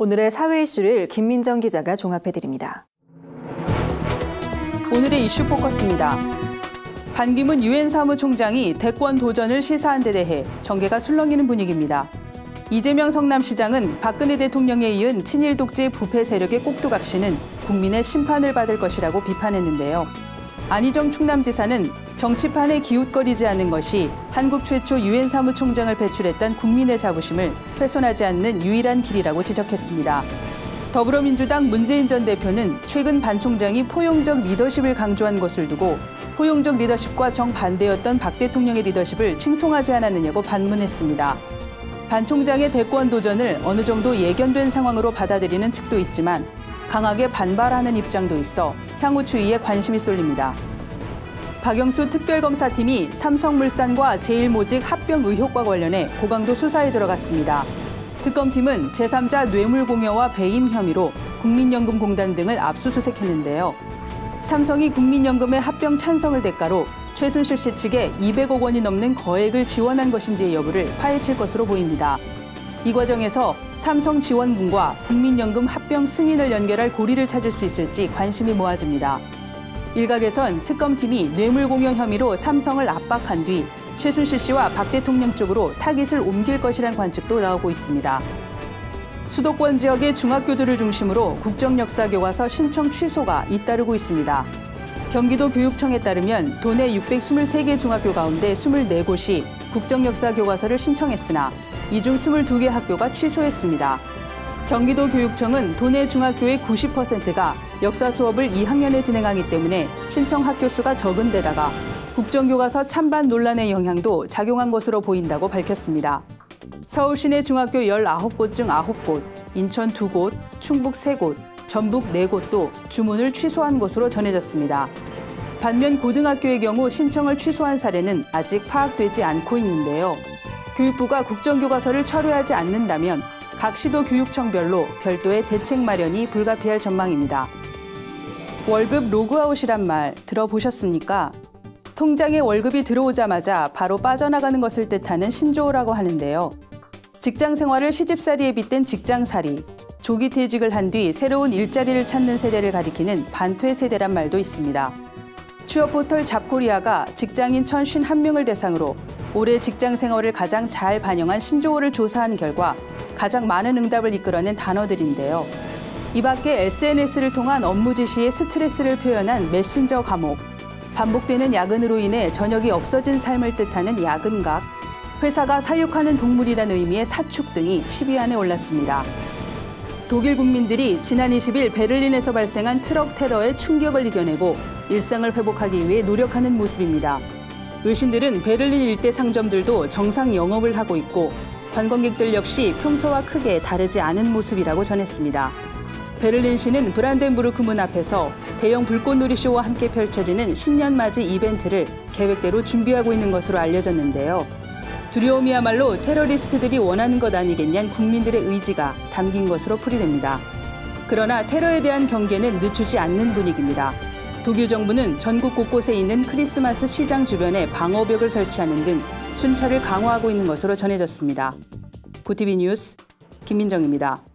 오늘의 사회 이슈를 김민정 기자가 종합해드립니다. 오늘의 이슈 포커스입니다. 반기문 유엔 사무총장이 대권 도전을 시사한 데 대해 정계가 술렁이는 분위기입니다. 이재명 성남시장은 박근혜 대통령에 이은 친일 독재 부패 세력의 꼭두각시는 국민의 심판을 받을 것이라고 비판했는데요. 안희정 충남지사는 정치판에 기웃거리지 않는 것이 한국 최초 유엔 사무총장을 배출했던 국민의 자부심을 훼손하지 않는 유일한 길이라고 지적했습니다. 더불어민주당 문재인 전 대표는 최근 반 총장이 포용적 리더십을 강조한 것을 두고 포용적 리더십과 정반대였던 박 대통령의 리더십을 칭송하지 않았느냐고 반문했습니다. 반 총장의 대권 도전을 어느 정도 예견된 상황으로 받아들이는 측도 있지만 강하게 반발하는 입장도 있어 향후 추이에 관심이 쏠립니다. 박영수 특별검사팀이 삼성물산과 제일모직 합병 의혹과 관련해 고강도 수사에 들어갔습니다. 특검팀은 제3자 뇌물공여와 배임 혐의로 국민연금공단 등을 압수수색했는데요. 삼성이 국민연금의 합병 찬성을 대가로 최순실 씨 측에 200억 원이 넘는 거액을 지원한 것인지의 여부를 파헤칠 것으로 보입니다. 이 과정에서 삼성 지원금과 국민연금 합병 승인을 연결할 고리를 찾을 수 있을지 관심이 모아집니다. 일각에선 특검팀이 뇌물공여 혐의로 삼성을 압박한 뒤 최순실 씨와 박 대통령 쪽으로 타깃을 옮길 것이란 관측도 나오고 있습니다. 수도권 지역의 중학교들을 중심으로 국정역사교과서 신청 취소가 잇따르고 있습니다. 경기도 교육청에 따르면 도내 623개 중학교 가운데 24곳이 국정역사교과서를 신청했으나 이 중 22개 학교가 취소했습니다. 경기도 교육청은 도내 중학교의 90%가 역사 수업을 2학년에 진행하기 때문에 신청 학교 수가 적은 데다가 국정교과서 찬반 논란의 영향도 작용한 것으로 보인다고 밝혔습니다. 서울 시내 중학교 19곳 중 9곳, 인천 2곳, 충북 3곳, 전북 4곳도 주문을 취소한 것으로 전해졌습니다. 반면 고등학교의 경우 신청을 취소한 사례는 아직 파악되지 않고 있는데요. 교육부가 국정교과서를 철회하지 않는다면 각 시도 교육청별로 별도의 대책 마련이 불가피할 전망입니다. 월급 로그아웃이란 말 들어보셨습니까? 통장에 월급이 들어오자마자 바로 빠져나가는 것을 뜻하는 신조어라고 하는데요. 직장 생활을 시집살이에 빗댄 직장살이, 조기 퇴직을 한 뒤 새로운 일자리를 찾는 세대를 가리키는 반퇴 세대란 말도 있습니다. 취업 포털 잡코리아가 직장인 1,051명을 대상으로 올해 직장 생활을 가장 잘 반영한 신조어를 조사한 결과 가장 많은 응답을 이끌어낸 단어들인데요. 이 밖에 SNS를 통한 업무 지시에 스트레스를 표현한 메신저 감옥, 반복되는 야근으로 인해 저녁이 없어진 삶을 뜻하는 야근각, 회사가 사육하는 동물이라는 의미의 사축 등이 10위 안에 올랐습니다. 독일 국민들이 지난 20일 베를린에서 발생한 트럭 테러의 충격을 이겨내고 일상을 회복하기 위해 노력하는 모습입니다. 외신들은 베를린 일대 상점들도 정상 영업을 하고 있고 관광객들 역시 평소와 크게 다르지 않은 모습이라고 전했습니다. 베를린시는 브란덴부르크 문 앞에서 대형 불꽃놀이 쇼와 함께 펼쳐지는 신년맞이 이벤트를 계획대로 준비하고 있는 것으로 알려졌는데요. 두려움이야말로 테러리스트들이 원하는 것 아니겠냐는 국민들의 의지가 담긴 것으로 풀이됩니다. 그러나 테러에 대한 경계는 늦추지 않는 분위기입니다. 독일 정부는 전국 곳곳에 있는 크리스마스 시장 주변에 방어벽을 설치하는 등 순찰을 강화하고 있는 것으로 전해졌습니다. 고티비 뉴스 김민정입니다.